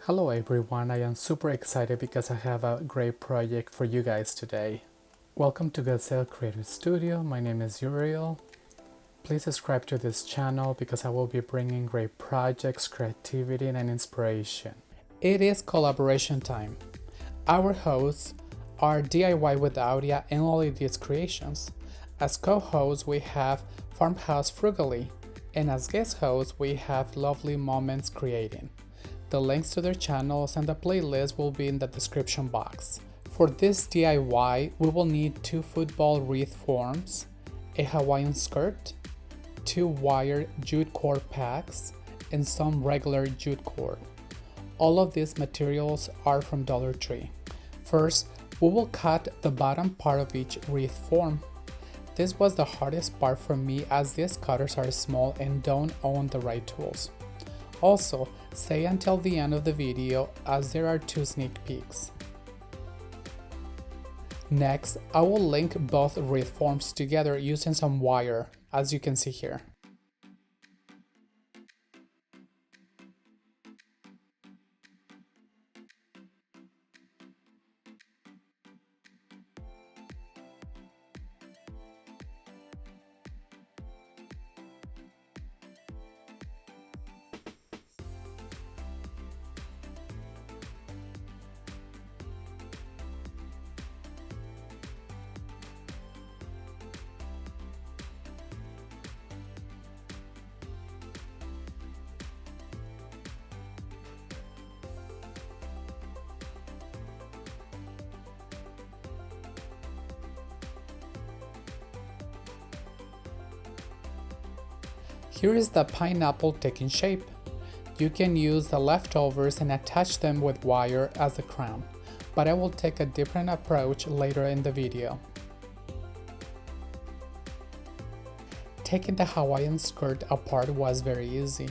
Hello everyone, I am super excited because I have a great project for you guys today. Welcome to Gazelle Creative Studio, my name is Uriel. Please subscribe to this channel because I will be bringing great projects, creativity and inspiration. It is collaboration time. Our hosts are DIY with Audia and Lolly's Creations. As co-hosts we have Farmhouse Frugally, and as guest hosts we have Lovely Moments Creating. The links to their channels and the playlist will be in the description box. For this DIY, we will need 2 football wreath forms, a Hawaiian skirt, 2 wire jute cord packs, and some regular jute cord. All of these materials are from Dollar Tree. First, we will cut the bottom part of each wreath form. This was the hardest part for me as these cutters are small and don't own the right tools. Also, stay until the end of the video as there are 2 sneak peeks. Next, I will link both wreath forms together using some wire, as you can see here. Here is the pineapple taking shape. You can use the leftovers and attach them with wire as the crown, but I will take a different approach later in the video. Taking the Hawaiian skirt apart was very easy.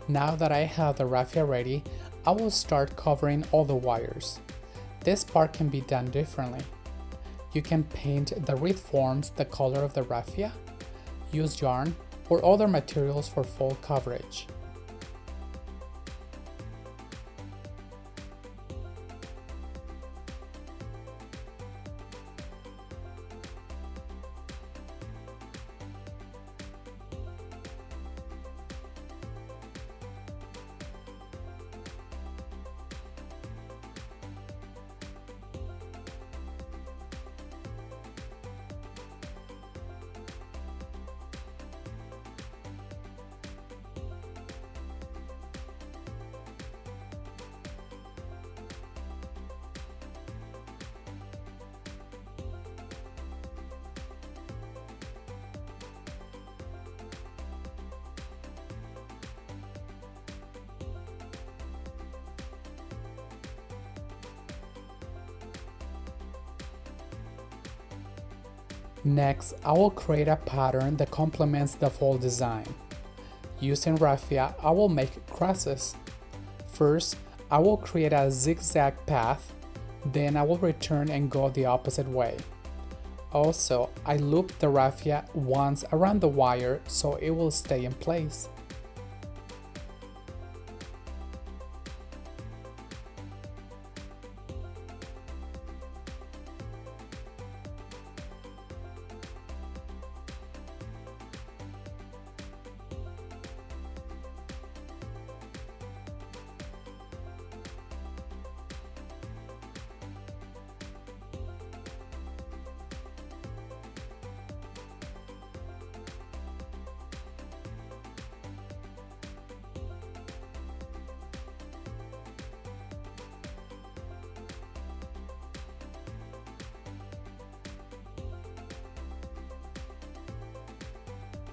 Now that I have the raffia ready, I will start covering all the wires. This part can be done differently. You can paint the wreath forms the color of the raffia, use yarn, or other materials for full coverage. Next, I will create a pattern that complements the full design. Using raffia, I will make crosses. First, I will create a zigzag path, then I will return and go the opposite way. Also, I loop the raffia once around the wire so it will stay in place.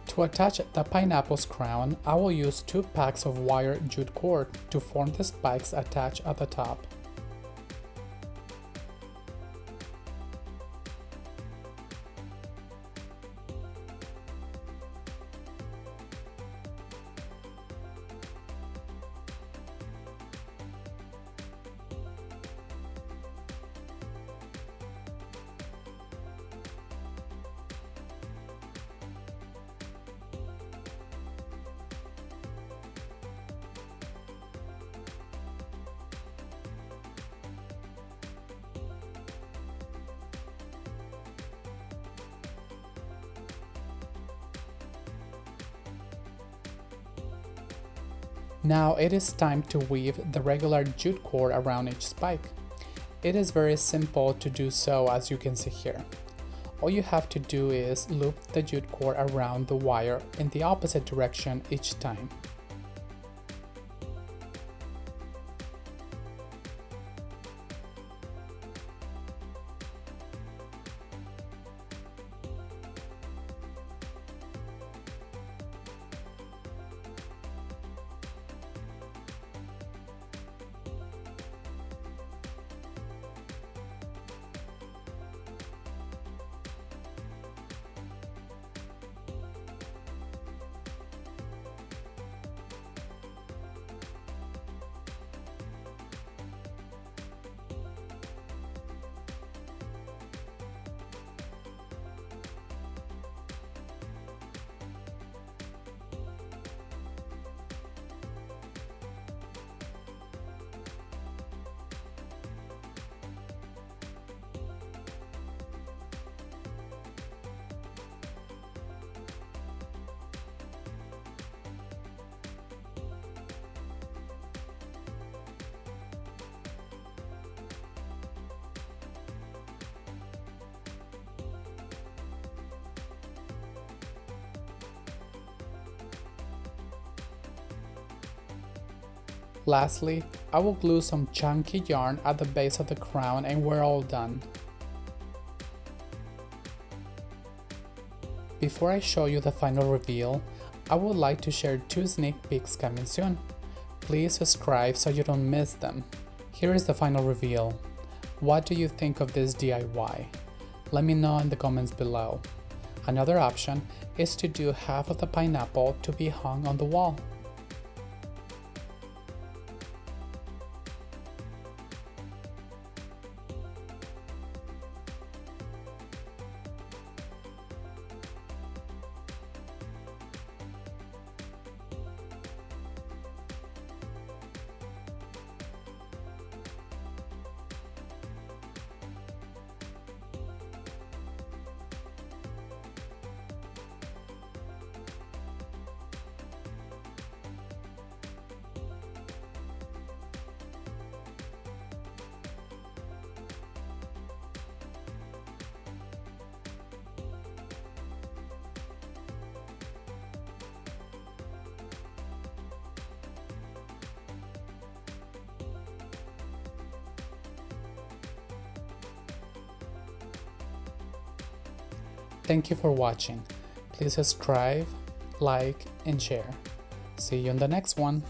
To attach the pineapple's crown, I will use 2 packs of wire jute cord to form the spikes attached at the top. Now it is time to weave the regular jute cord around each spike. It is very simple to do so, as you can see here. All you have to do is loop the jute cord around the wire in the opposite direction each time. Lastly, I will glue some chunky yarn at the base of the crown and we're all done. Before I show you the final reveal, I would like to share 2 sneak peeks coming soon. Please subscribe so you don't miss them. Here is the final reveal. What do you think of this DIY? Let me know in the comments below. Another option is to do half of the pineapple to be hung on the wall. Thank you for watching. Please subscribe, like, and share. See you in the next one.